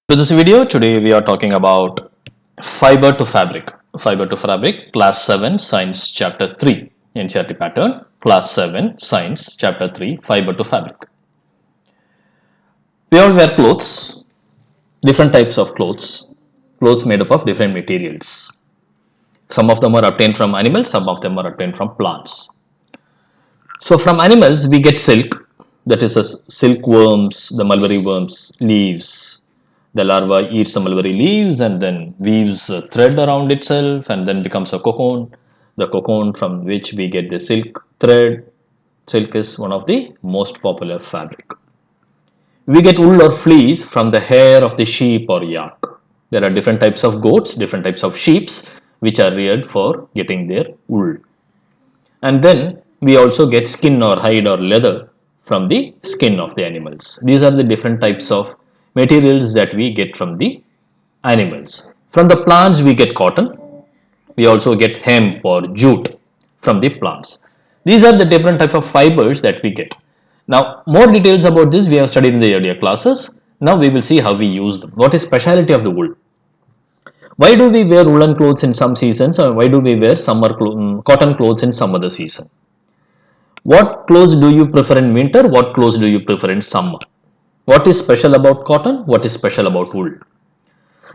To this video, today we are talking about fiber to fabric. Fiber to fabric, class 7, science chapter 3, NCERT pattern, class 7, science chapter 3, fiber to fabric. We all wear clothes, different types of clothes made up of different materials. Some of them are obtained from animals, some of them are obtained from plants. So from animals, we get silk, that is silkworms, the mulberry worms, leaves. The larva eats the mulberry leaves and then weaves a thread around itself and then becomes a cocoon. The cocoon from which we get the silk thread. Silk is one of the most popular fabric. We get wool or fleece from the hair of the sheep or yak. There are different types of goats, different types of sheep which are reared for getting their wool. And then we also get skin or hide or leather from the skin of the animals. These are the different types of materials that we get from the animals. From the plants we get cotton. We also get hemp or jute from the plants. These are the different type of fibers that we get. Now more details about this we have studied in the earlier classes. Now we will see how we use them. What is speciality of the wool? Why do we wear woolen clothes in some seasons, or why do we wear cotton clothes in some other season? What clothes do you prefer in winter? What clothes do you prefer in summer? What is special about cotton? What is special about wool?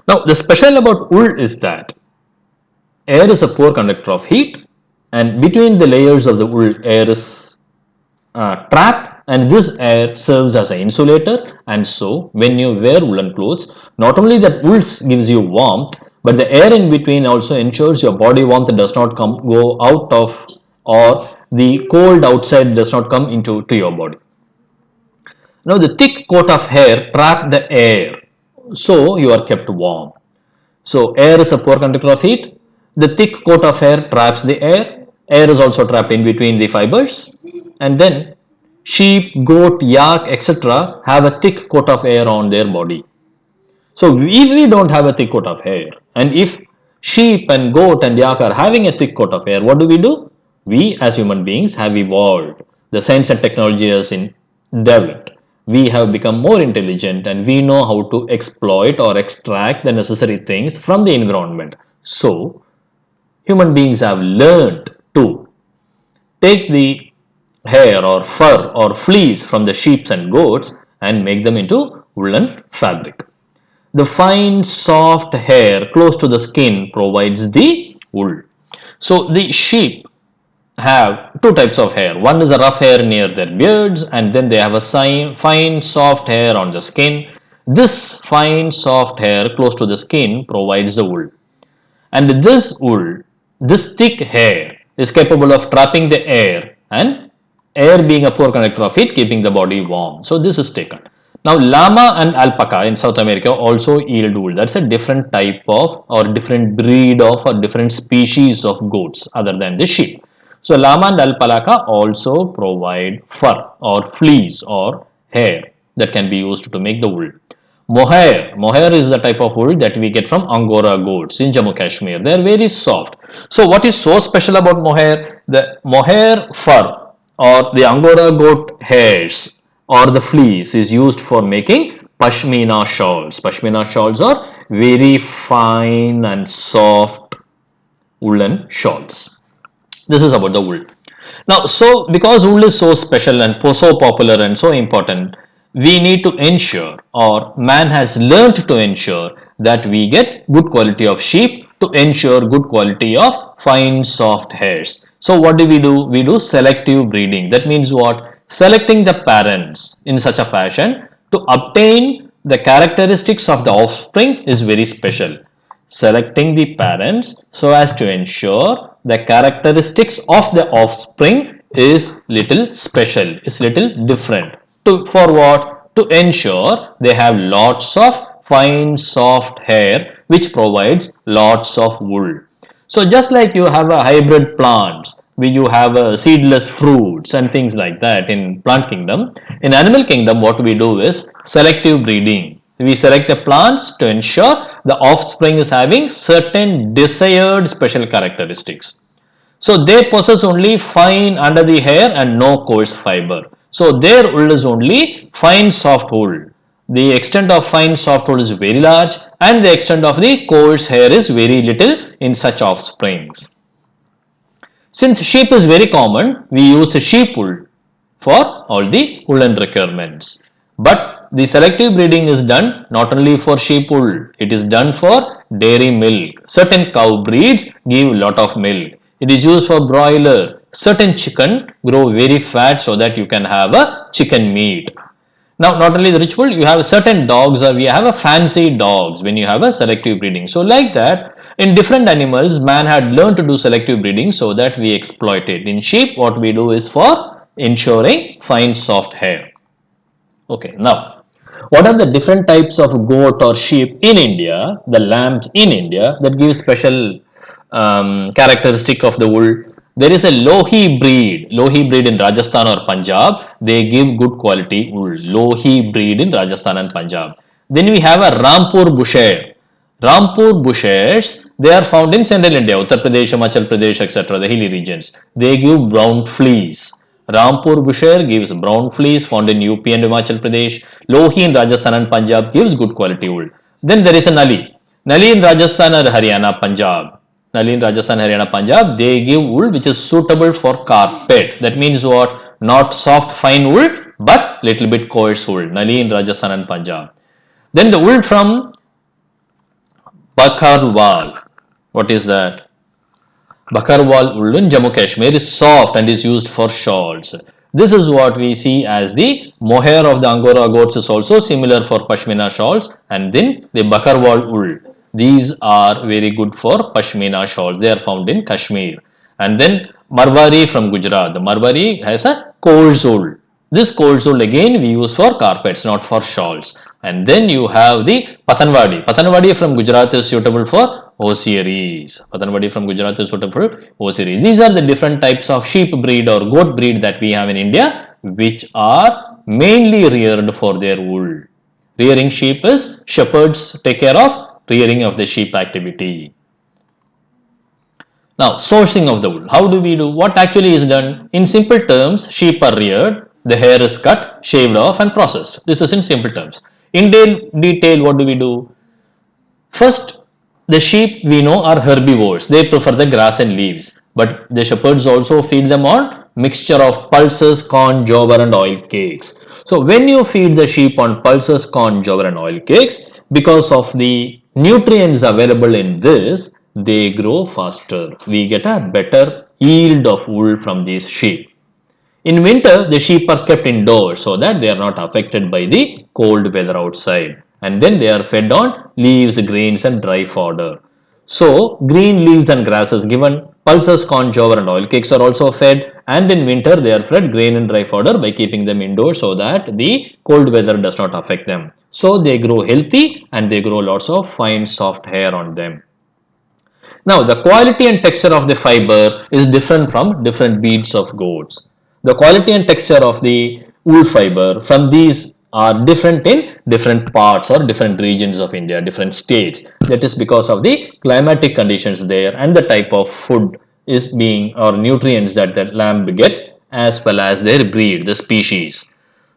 Now, the special about wool is that air is a poor conductor of heat, and between the layers of the wool, air is trapped, and this air serves as an insulator. And so, when you wear woolen clothes, not only that wool gives you warmth, but the air in between also ensures your body warmth does not go out of, or the cold outside does not come into to your body. Now the thick coat of hair trap the air, so you are kept warm. So air is a poor conductor of heat. The thick coat of hair traps the air. Air is also trapped in between the fibers. And then sheep, goat, yak, etc. have a thick coat of hair on their body. So if we don't have a thick coat of hair, and if sheep and goat and yak are having a thick coat of hair, what do? We as human beings have evolved. The science and technology has developed. We have become more intelligent and we know how to exploit or extract the necessary things from the environment. So human beings have learned to take the hair or fur or fleece from the sheep and goats and make them into woolen fabric. The fine soft hair close to the skin provides the wool. So the sheep have two types of hair. One is a rough hair near their beards, and then they have a fine soft hair on the skin. This fine soft hair close to the skin provides the wool. And this wool, this thick hair is capable of trapping the air, and air being a poor conductor of heat, keeping the body warm. So this is taken. Now llama and alpaca in South America also yield wool. That's a different type of or different breed of or different species of goats other than the sheep. So llama and alpaca also provide fur or fleece or hair that can be used to make the wool. Mohair is the type of wool that we get from Angora goats in Jammu Kashmir. They are very soft. So what is so special about mohair? The mohair fur or the Angora goat hairs or the fleece is used for making pashmina shawls. Pashmina shawls are very fine and soft woolen shawls. This is about the wool. Now, so because wool is so special and so popular and so important, we need to ensure, or man has learned to ensure, that we get good quality of sheep to ensure good quality of fine soft hairs. So what do? We do selective breeding. That means what? Selecting the parents in such a fashion to obtain the characteristics of the offspring is very special. Selecting the parents so as to ensure the characteristics of the offspring is little special, is little different. For what? To ensure they have lots of fine soft hair which provides lots of wool. So just like you have a hybrid plants, where you have a seedless fruits and things like that in plant kingdom, in animal kingdom what we do is selective breeding. We select the plants to ensure the offspring is having certain desired special characteristics. So they possess only fine under the hair and no coarse fiber. So their wool is only fine soft wool. The extent of fine soft wool is very large and the extent of the coarse hair is very little in such offsprings. Since sheep is very common, we use sheep wool for all the woolen requirements. But the selective breeding is done not only for sheep wool, it is done for dairy milk. Certain cow breeds give lot of milk. It is used for broiler. Certain chicken grow very fat so that you can have a chicken meat. Now, not only the rich wool, you have certain dogs or we have a fancy dogs when you have a selective breeding. So, like that, in different animals, man had learned to do selective breeding so that we exploit it. In sheep, what we do is for ensuring fine soft hair. Okay, now, what are the different types of goat or sheep in India, the lambs in India that give special characteristic of the wool? There is a Lohi breed in Rajasthan or Punjab. They give good quality wool. Lohi breed in Rajasthan and Punjab. Then we have a Rampur Busher. Rampur Bushers, they are found in central India, Uttar Pradesh, Himachal Pradesh, etc., the hilly regions. They give brown fleece. Rampur Busher gives brown fleece found in UP and Himachal Pradesh. Lohi in Rajasthan and Punjab gives good quality wool. Then there is a Nali. Nali in Rajasthan or Haryana, Punjab. Nali in Rajasthan, Haryana, Punjab, they give wool which is suitable for carpet. That means what? Not soft fine wool but little bit coarse wool. Nali in Rajasthan and Punjab. Then the wool from Bakarwal. What is that? Bakarwal wool in Jammu Kashmir is soft and is used for shawls. This is what we see as the mohair of the Angora goats is also similar for Pashmina shawls, and then the Bakarwal wool. These are very good for Pashmina shawls. They are found in Kashmir. And then Marwari from Gujarat. The Marwari has a coarse wool. This coarse wool again we use for carpets, not for shawls. And then you have the Pathanwadi. Pathanwadi from Gujarat is suitable for osieries. Pathanwadi from Gujarat is suitable for osieries. These are the different types of sheep breed or goat breed that we have in India, which are mainly reared for their wool. Rearing sheep is shepherds take care of rearing of the sheep activity. Now, sourcing of the wool. How do we do? What actually is done? In simple terms, sheep are reared, the hair is cut, shaved off and processed. This is in simple terms. In detail, what do we do? First, the sheep we know are herbivores. They prefer the grass and leaves. But the shepherds also feed them on mixture of pulses, corn, jowar and oil cakes. So when you feed the sheep on pulses, corn, jowar and oil cakes, because of the nutrients available in this, they grow faster. We get a better yield of wool from these sheep. In winter, the sheep are kept indoors so that they are not affected by the cold weather outside. And then they are fed on leaves, grains and dry fodder. So, green leaves and grasses given, pulses, corn, jowar and oil cakes are also fed, and in winter they are fed grain and dry fodder by keeping them indoors so that the cold weather does not affect them. So, they grow healthy and they grow lots of fine soft hair on them. Now, the quality and texture of the fiber is different from different breeds of goats. The quality and texture of the wool fiber from these are different in different parts or different regions of India, different states. That is because of the climatic conditions there and the type of food is being or nutrients that the lamb gets as well as their breed, the species.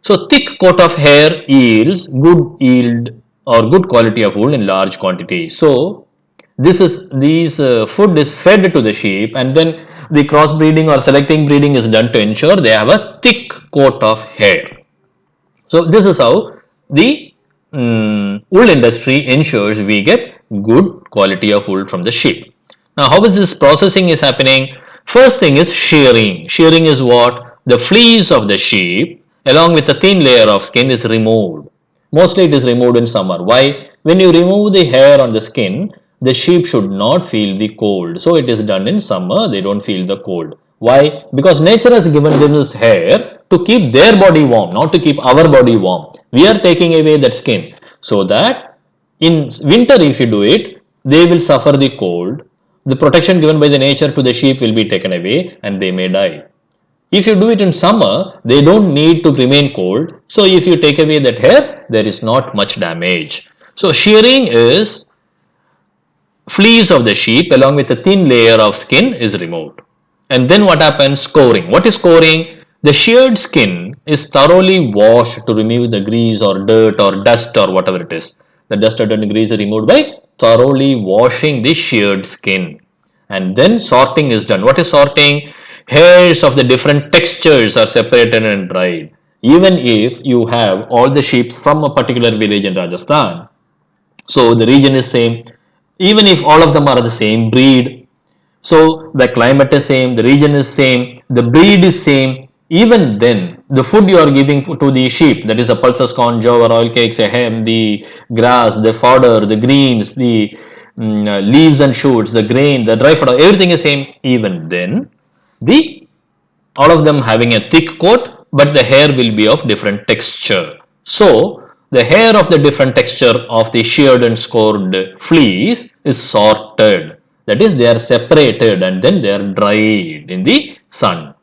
So thick coat of hair yields good yield or good quality of wool in large quantity. So these food is fed to the sheep and then the crossbreeding or selecting breeding is done to ensure they have a thick coat of hair. So this is how the wool industry ensures we get good quality of wool from the sheep. Now how is this processing is happening? First thing is shearing. Shearing is what? The fleece of the sheep along with a thin layer of skin is removed. Mostly it is removed in summer. Why? When you remove the hair on the skin, the sheep should not feel the cold. So it is done in summer, they don't feel the cold. Why? Because nature has given them this hair to keep their body warm, not to keep our body warm. We are taking away that skin so that in winter if you do it, they will suffer the cold. The protection given by the nature to the sheep will be taken away and they may die. If you do it in summer, they don't need to remain cold. So if you take away that hair, there is not much damage. So shearing is fleece of the sheep along with a thin layer of skin is removed. And then what happens? Scoring. What is scoring? The sheared skin is thoroughly washed to remove the grease or dirt or dust or whatever it is. The dust or dirt and grease are removed by thoroughly washing the sheared skin. And then sorting is done. What is sorting? Hairs of the different textures are separated and dried. Even if you have all the sheep from a particular village in Rajasthan, so the region is same, even if all of them are the same breed, so the climate is same, the region is same, the breed is same. Even then, the food you are giving to the sheep, that is the pulses, corn, jowar, oil cakes, hem, the grass, the fodder, the greens, the leaves and shoots, the grain, the dry fodder, everything is same. Even then, the all of them having a thick coat, but the hair will be of different texture. So the hair of the different texture of the sheared and scored fleece is sorted. That is, they are separated and then they are dried in the sun.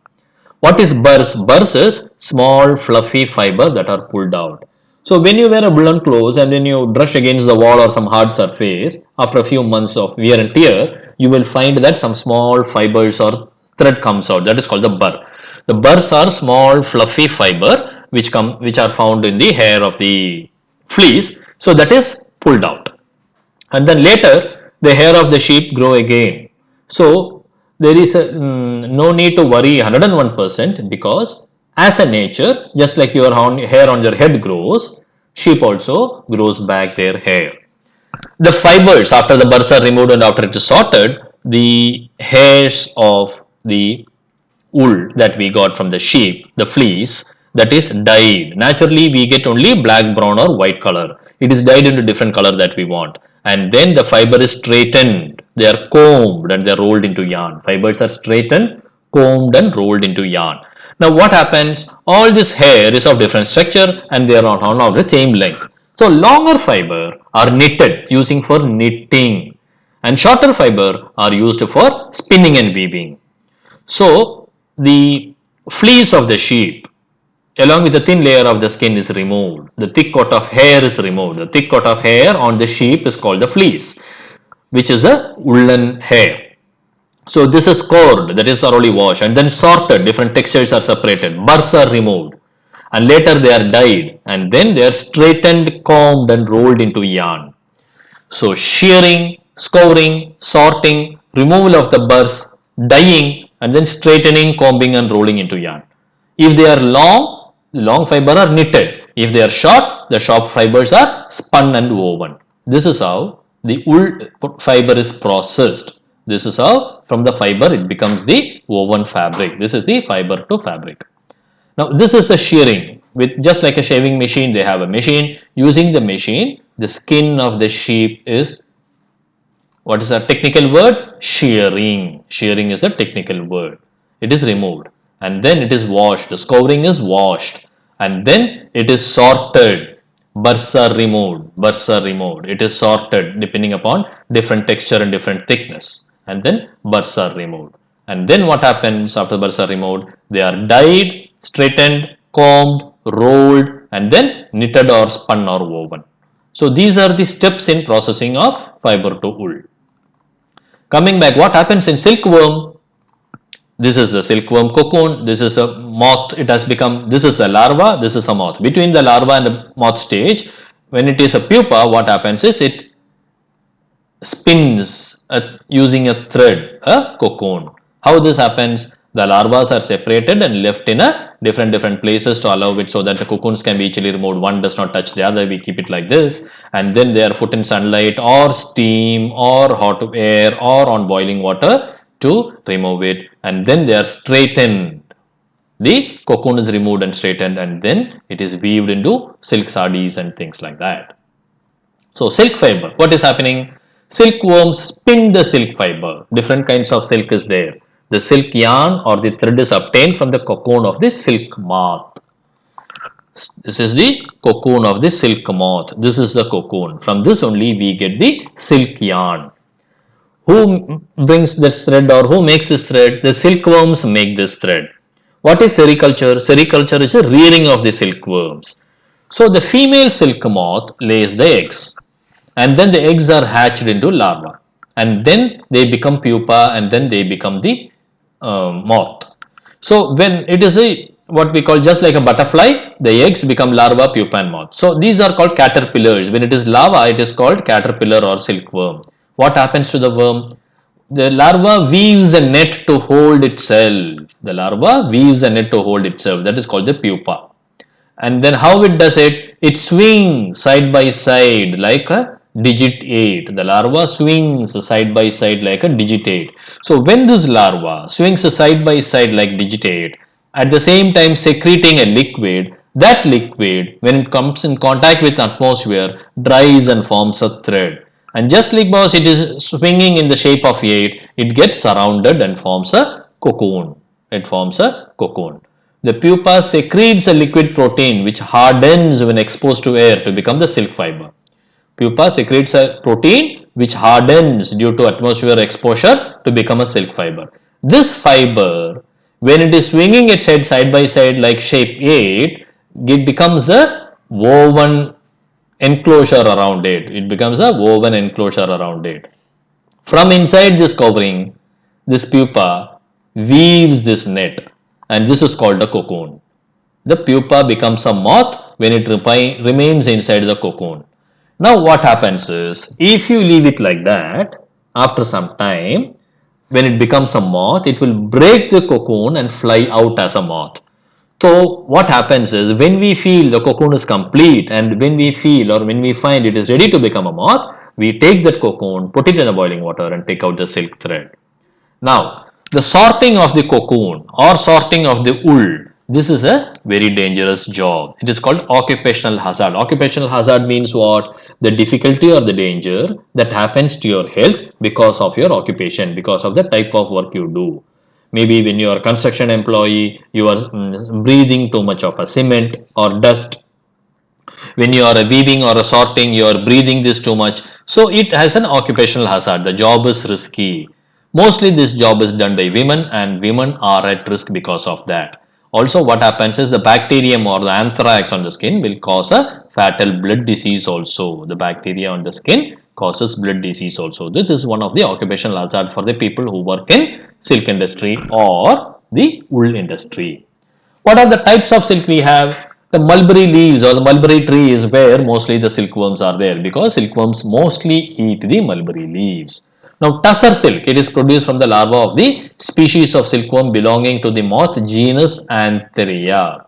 What is burrs? Burrs is small fluffy fiber that are pulled out. So when you wear a woolen clothes and then you brush against the wall or some hard surface, after a few months of wear and tear, you will find that some small fibers or thread comes out. That is called the burr. The burrs are small fluffy fiber which are found in the hair of the fleece. So that is pulled out, and then later the hair of the sheep grow again. So there is no need to worry 101%, because as a nature, just like your hair on your head grows, sheep also grows back their hair. The fibers, after the burrs are removed and after it is sorted, the hairs of the wool that we got from the sheep, the fleece, that is dyed. Naturally, we get only black, brown, or white color. It is dyed into different color that we want. And then the fiber is straightened. They are combed and they are rolled into yarn. Fibers are straightened, combed, and rolled into yarn. Now, what happens? All this hair is of different structure and they are not all of the same length. So, longer fiber are knitted using for knitting, and shorter fiber are used for spinning and weaving. So the fleece of the sheep along with the thin layer of the skin is removed. The thick coat of hair is removed. The thick coat of hair on the sheep is called the fleece, which is a woolen hair. So this is cored, that is thoroughly washed, and then sorted. Different textures are separated. Burrs are removed, and later they are dyed, and then they are straightened, combed, and rolled into yarn. So shearing, scouring, sorting, removal of the burrs, dyeing, and then straightening, combing, and rolling into yarn. If they are long, the long fiber are knitted. If they are short, the short fibers are spun and woven. This is how the wool fiber is processed. This is how from the fiber it becomes the woven fabric. This is the fiber to fabric. Now this is the shearing. With just like a shaving machine, they have a machine. Using the machine, the skin of the sheep is, what is the technical word? Shearing. Shearing is the technical word. It is removed and then it is washed. The scouring is washed and then it is sorted. Burrs are removed. Burrs are removed. It is sorted depending upon different texture and different thickness, and then burrs are removed. And then what happens after burrs are removed? They are dyed, straightened, combed, rolled, and then knitted or spun or woven. So these are the steps in processing of fiber to wool. Coming back, what happens in silkworm? This is the silkworm cocoon. This is a moth. It has become, this is the larva. This is a moth. Between the larva and the moth stage, when it is a pupa, what happens is it spins using a thread, a cocoon. How this happens? The larvae are separated and left in a different places to allow it, so that the cocoons can be easily removed. One does not touch the other. We keep it like this, and then they are put in sunlight or steam or hot air or on boiling water to remove it, and then they are straightened. The cocoon is removed and straightened, and then it is weaved into silk sarees and things like that. So silk fiber, what is happening? Silkworms spin the silk fiber. Different kinds of silk is there. The silk yarn or the thread is obtained from the cocoon of the silk moth. This is the cocoon of the silk moth. This is the cocoon. From this only we get the silk yarn. Who brings this thread or who makes this thread? The silkworms make this thread. What is sericulture? Sericulture is a rearing of the silkworms. So the female silk moth lays the eggs, and then the eggs are hatched into larvae, and then they become pupa, and then they become the moth. So when it is a what we call, just like a butterfly, the eggs become larva, pupa and moth. So these are called caterpillars. When it is larva, it is called caterpillar or silkworm. What happens to the worm? The larva weaves a net to hold itself. The larva weaves a net to hold itself. That is called the pupa. And then how it does it? It swings side by side like a digit 8. The larva swings side by side like a digit 8. So when this larva swings side by side like digit 8, at the same time secreting a liquid, that liquid, when it comes in contact with atmosphere, dries and forms a thread. And just like because it is swinging in the shape of 8, it gets surrounded and forms a cocoon. It forms a cocoon. The pupa secretes a liquid protein which hardens when exposed to air to become the silk fiber. Pupa secretes a protein which hardens due to atmosphere exposure to become a silk fiber. This fiber, when it is swinging its head side by side like shape 8, it becomes a woven enclosure around it. It becomes a woven enclosure around it. From inside this covering, this pupa weaves this net, and this is called a cocoon. The pupa becomes a moth when it remains inside the cocoon. Now what happens is, if you leave it like that, after some time, when it becomes a moth, it will break the cocoon and fly out as a moth. So what happens is, when we feel the cocoon is complete and when we feel or when we find it is ready to become a moth, we take that cocoon, put it in a boiling water and take out the silk thread. Now, the sorting of the cocoon or sorting of the wool, this is a very dangerous job. It is called occupational hazard. Occupational hazard means what? The difficulty or the danger that happens to your health because of your occupation, because of the type of work you do. Maybe when you are a construction employee, you are breathing too much of a cement or dust. When you are a weaving or a sorting, you are breathing this too much. So it has an occupational hazard. The job is risky. Mostly this job is done by women, and women are at risk because of that. Also what happens is, the bacterium or the anthrax on the skin will cause a fatal blood disease also. The bacteria on the skin causes blood disease also. This is one of the occupational hazard for the people who work in silk industry or the wool industry. What are the types of silk we have? The mulberry leaves or the mulberry tree is where mostly the silkworms are there, because silkworms mostly eat the mulberry leaves. Now tussar silk, it is produced from the larva of the species of silkworm belonging to the moth genus Antheria.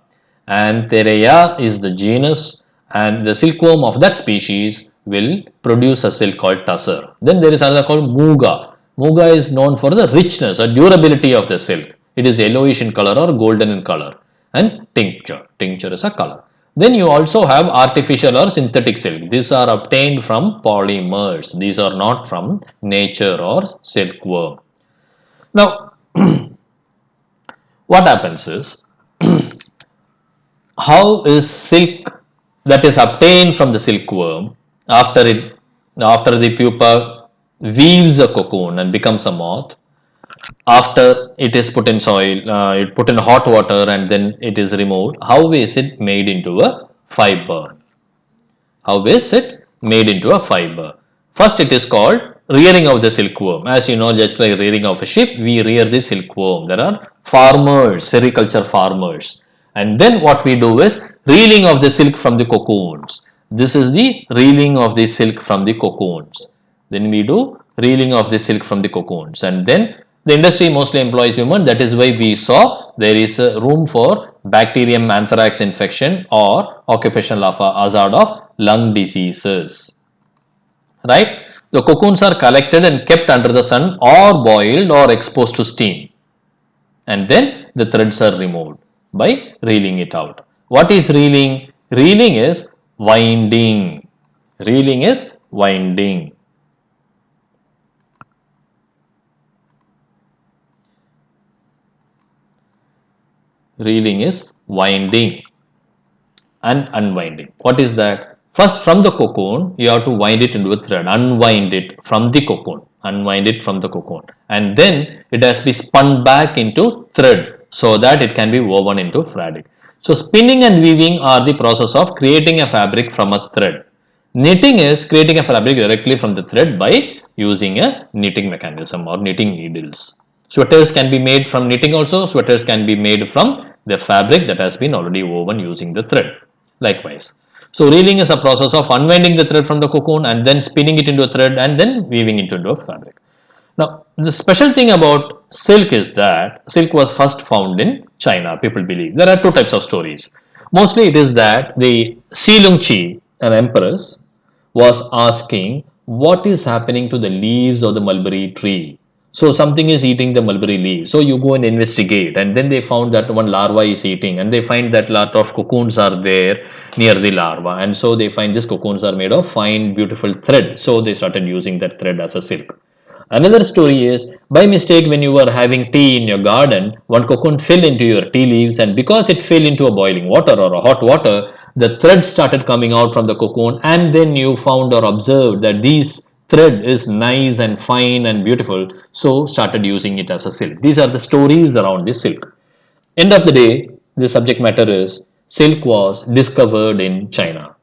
Antheria is the genus, and the silkworm of that species will produce a silk called tussar. Then there is another called Muga. Muga is known for the richness or durability of the silk. It is yellowish in color or golden in color. And tincture. Tincture is a color. Then you also have artificial or synthetic silk. These are obtained from polymers. These are not from nature or silkworm. Now, what happens is, how is silk that is obtained from the silkworm, after the pupa weaves a cocoon and becomes a moth, after it is put in soil, it put in hot water and then it is removed, how is it made into a fiber? How is it made into a fiber? First it is called rearing of the silkworm. As you know, just like rearing of a sheep, we rear the silkworm. There are farmers, sericulture farmers. And then what we do is reeling of the silk from the cocoons. This is the reeling of the silk from the cocoons. Then we do reeling of the silk from the cocoons. And then the industry mostly employs women. That is why we saw there is a room for bacterium anthrax infection or occupational hazard of lung diseases. Right? The cocoons are collected and kept under the sun or boiled or exposed to steam. And then the threads are removed by reeling it out. What is reeling? Reeling is winding. Reeling is winding. Reeling is winding and unwinding. What is that? First, from the cocoon, you have to wind it into a thread, unwind it from the cocoon, unwind it from the cocoon, and then it has to be spun back into thread so that it can be woven into fabric. So, spinning and weaving are the process of creating a fabric from a thread. Knitting is creating a fabric directly from the thread by using a knitting mechanism or knitting needles. Sweaters can be made from knitting also, sweaters can be made from the fabric that has been already woven using the thread. Likewise. So reeling is a process of unwinding the thread from the cocoon and then spinning it into a thread and then weaving it into a fabric. Now, the special thing about silk is that silk was first found in China, people believe. There are two types of stories. Mostly it is that the Xi Longqi, an empress, was asking what is happening to the leaves of the mulberry tree. So something is eating the mulberry leaf. So you go and investigate, and then they found that one larva is eating, and they find that lot of cocoons are there near the larva, and so they find these cocoons are made of fine, beautiful thread. So they started using that thread as a silk. Another story is by mistake when you were having tea in your garden, one cocoon fell into your tea leaves, and because it fell into a boiling water or a hot water, the thread started coming out from the cocoon, and then you found or observed that this thread is nice and fine and beautiful, so started using it as a silk. These are the stories around this silk. End of the day, the subject matter is silk was discovered in China.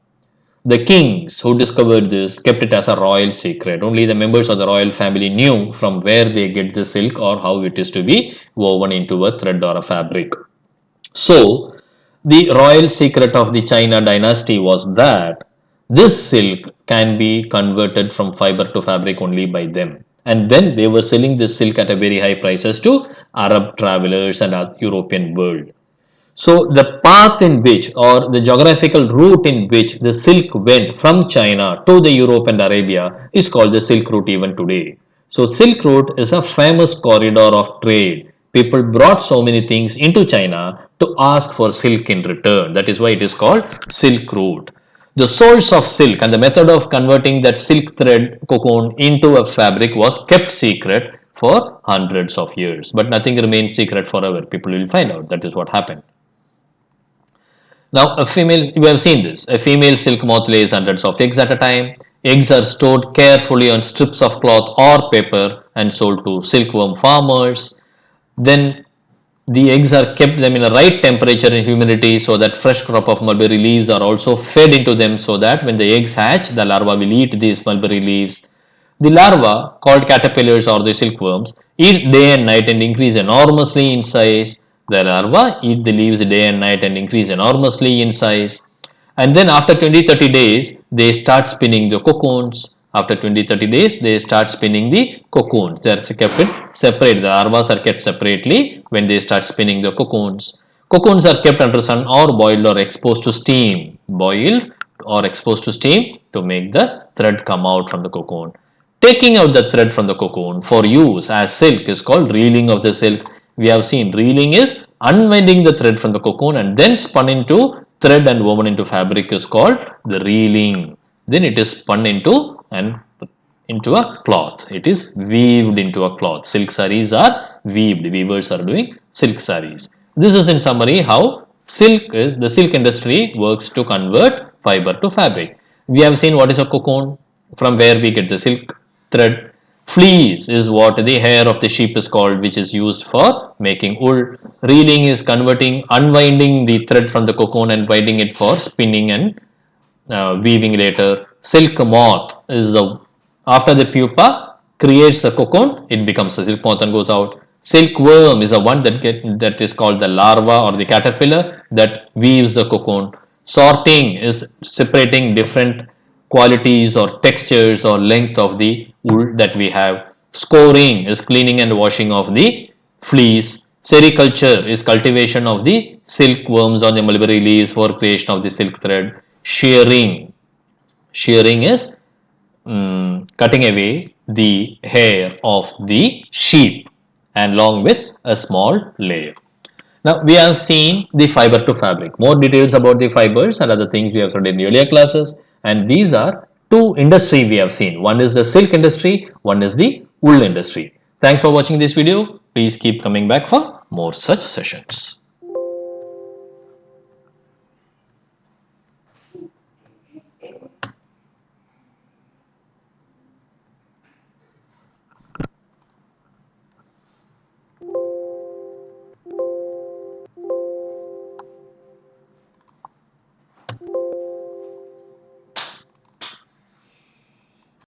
The kings who discovered this kept it as a royal secret. Only the members of the royal family knew from where they get the silk or how it is to be woven into a thread or a fabric. So, the royal secret of the China dynasty was that this silk can be converted from fiber to fabric only by them. And then they were selling this silk at a very high prices to Arab travelers and European world. So the path in which or the geographical route in which the silk went from China to the Europe and Arabia is called the Silk Route even today. So Silk Route is a famous corridor of trade. People brought so many things into China to ask for silk in return. That is why it is called Silk Route. The source of silk and the method of converting that silk thread cocoon into a fabric was kept secret for hundreds of years. But nothing remains secret forever. People will find out. That is what happened. Now, you have seen this. A female silk moth lays hundreds of eggs at a time. Eggs are stored carefully on strips of cloth or paper and sold to silkworm farmers. Then the eggs are kept them in a right temperature and humidity so that fresh crop of mulberry leaves are also fed into them so that when the eggs hatch, the larva will eat these mulberry leaves. The larvae, called caterpillars or the silkworms, eat day and night and increase enormously in size. The larvae eat the leaves day and night and increase enormously in size. And then after 20-30 days, they start spinning the cocoons. After 20-30 days, they start spinning the cocoons. They are kept separate. The larvae are kept separately when they start spinning the cocoons. Cocoons are kept under sun or boiled or exposed to steam. Boiled or exposed to steam to make the thread come out from the cocoon. Taking out the thread from the cocoon for use as silk is called reeling of the silk. We have seen reeling is unwinding the thread from the cocoon and then spun into thread and woven into fabric is called the reeling. Then it is spun into a cloth. It is weaved into a cloth. Silk sarees are weaved. Weavers are doing silk sarees. This is in summary how the silk industry works to convert fiber to fabric. We have seen what is a cocoon, from where we get the silk thread. Fleece is what the hair of the sheep is called, which is used for making wool. Reeling is unwinding the thread from the cocoon and winding it for spinning and weaving later. Silk moth is the after the pupa creates a cocoon, it becomes a silk moth and goes out. Silkworm is the one that is called the larva or the caterpillar that weaves the cocoon. Sorting is separating different qualities or textures or length of the wool that we have. Scoring is cleaning and washing of the fleece. Sericulture is cultivation of the silkworms on the mulberry leaves for creation of the silk thread. Shearing is cutting away the hair of the sheep and along with a small layer. Now we have seen the fiber to fabric. More details about the fibers and other things we have studied in earlier classes, and these are two industry we have seen. One is the silk industry, one is the wool industry. Thanks for watching this video. Please keep coming back for more such sessions.